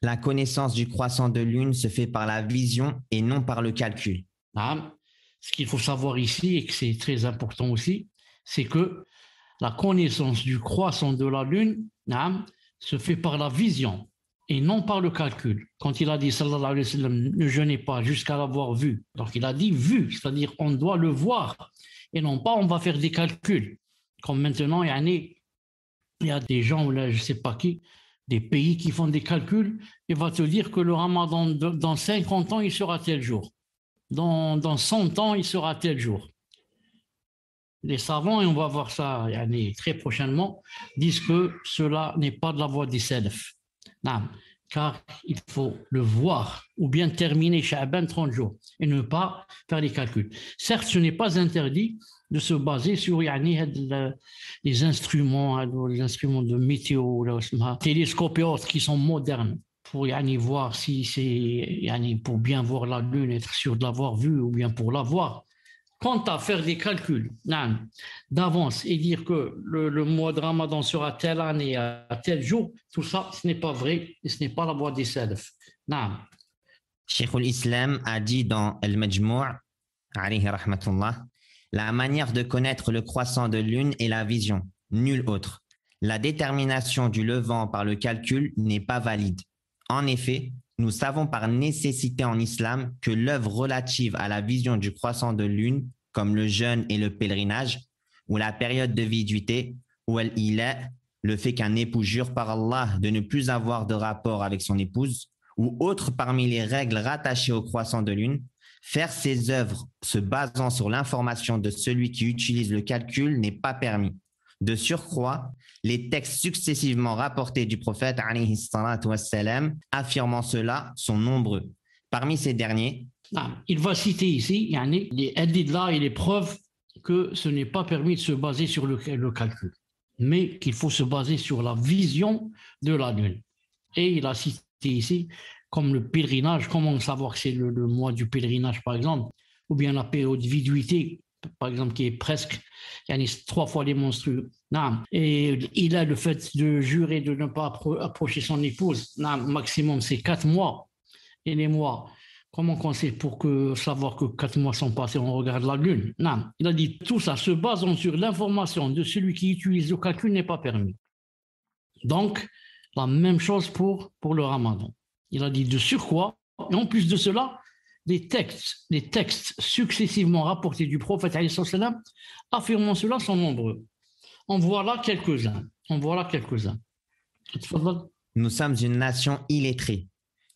La connaissance du croissant de lune se fait par la vision et non par le calcul. Naam. Ce qu'il faut savoir ici, et que c'est très important aussi, c'est que la connaissance du croissant de la lune, naam, se fait par la vision et non par le calcul. Quand il a dit, sallallahu alayhi wa sallam, ne jeûnez pas jusqu'à l'avoir vu. Donc il a dit vu, c'est-à-dire on doit le voir et non pas on va faire des calculs. Comme maintenant, il y a des gens, là, je ne sais pas qui, des pays qui font des calculs et va te dire que le ramadan, dans 50 ans, il sera tel jour. Dans 100 ans, il sera tel jour. Les savants, et on va voir ça très prochainement, disent que cela n'est pas de la voie des salaf. Non, car il faut le voir ou bien terminer Sha'ban 30 jours et ne pas faire les calculs. Certes, ce n'est pas interdit de se baser sur les instruments de météo, les télescopes et autres qui sont modernes pour voir si c'est pour bien voir la lune, être sûr de l'avoir vue ou bien pour la voir. Quant à faire des calculs d'avance et dire que le mois de Ramadan sera telle année à tel jour, tout ça, ce n'est pas vrai et ce n'est pas la voie des salaf. Cheikh al-Islam a dit dans Al-Majmou', alayhi rahmatullah, la manière de connaître le croissant de lune est la vision, nulle autre. La détermination du levant par le calcul n'est pas valide. En effet, nous savons par nécessité en islam que l'œuvre relative à la vision du croissant de lune, comme le jeûne et le pèlerinage, ou la période de viduité, ou le fait qu'un époux jure par Allah de ne plus avoir de rapport avec son épouse, ou autre parmi les règles rattachées au croissant de lune, faire ces œuvres se basant sur l'information de celui qui utilise le calcul n'est pas permis. De surcroît, les textes successivement rapportés du prophète alayhi salatu wassalam, affirmant cela sont nombreux. Parmi ces derniers, il va citer ici les adilla et les preuves que ce n'est pas permis de se baser sur le calcul, mais qu'il faut se baser sur la vision de la lune. Et il a cité ici comme le pèlerinage, comment savoir que c'est le mois du pèlerinage par exemple, ou bien la période de viduité, par exemple, qui est presque 3 fois les menstrues. Et il a le fait de jurer de ne pas approcher son épouse. Maximum, c'est 4 mois. Et les mois, comment on sait pour savoir que 4 mois sont passés, on regarde la lune? Il a dit tout ça se basant sur l'information de celui qui utilise le calcul n'est pas permis. Donc, la même chose pour le ramadan. Il a dit de surcroît, et en plus de cela, les textes successivement rapportés du prophète affirmant cela sont nombreux. En voilà quelques-uns. Nous sommes une nation illettrée.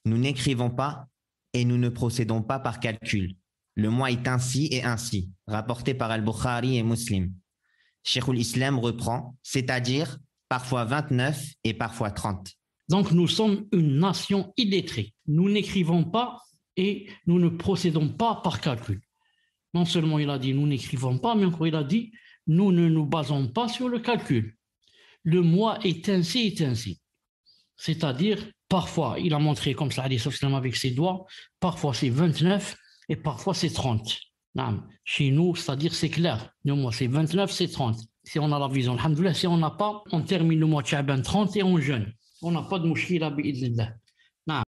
Nous n'écrivons pas et nous ne procédons pas par calcul. Le mois est ainsi et ainsi, rapporté par Al-Bukhari et Muslim. Cheikh al-Islam reprend, c'est-à-dire parfois 29 et parfois 30. Donc nous sommes une nation illettrée. Nous n'écrivons pas et nous ne procédons pas par calcul. Non seulement il a dit nous n'écrivons pas, mais encore il a dit nous ne nous basons pas sur le calcul. Le mois est ainsi. C'est-à-dire, parfois, il a montré comme ça avec ses doigts, parfois c'est 29 et parfois c'est 30. Chez nous, c'est-à-dire c'est clair. Le mois c'est 29, c'est 30. Si on a la vision, alhamdoulilah, si on n'a pas, on termine le mois de Sha'ban 30 et on jeûne. On n'a pas de mouchkila bi'idhnillah.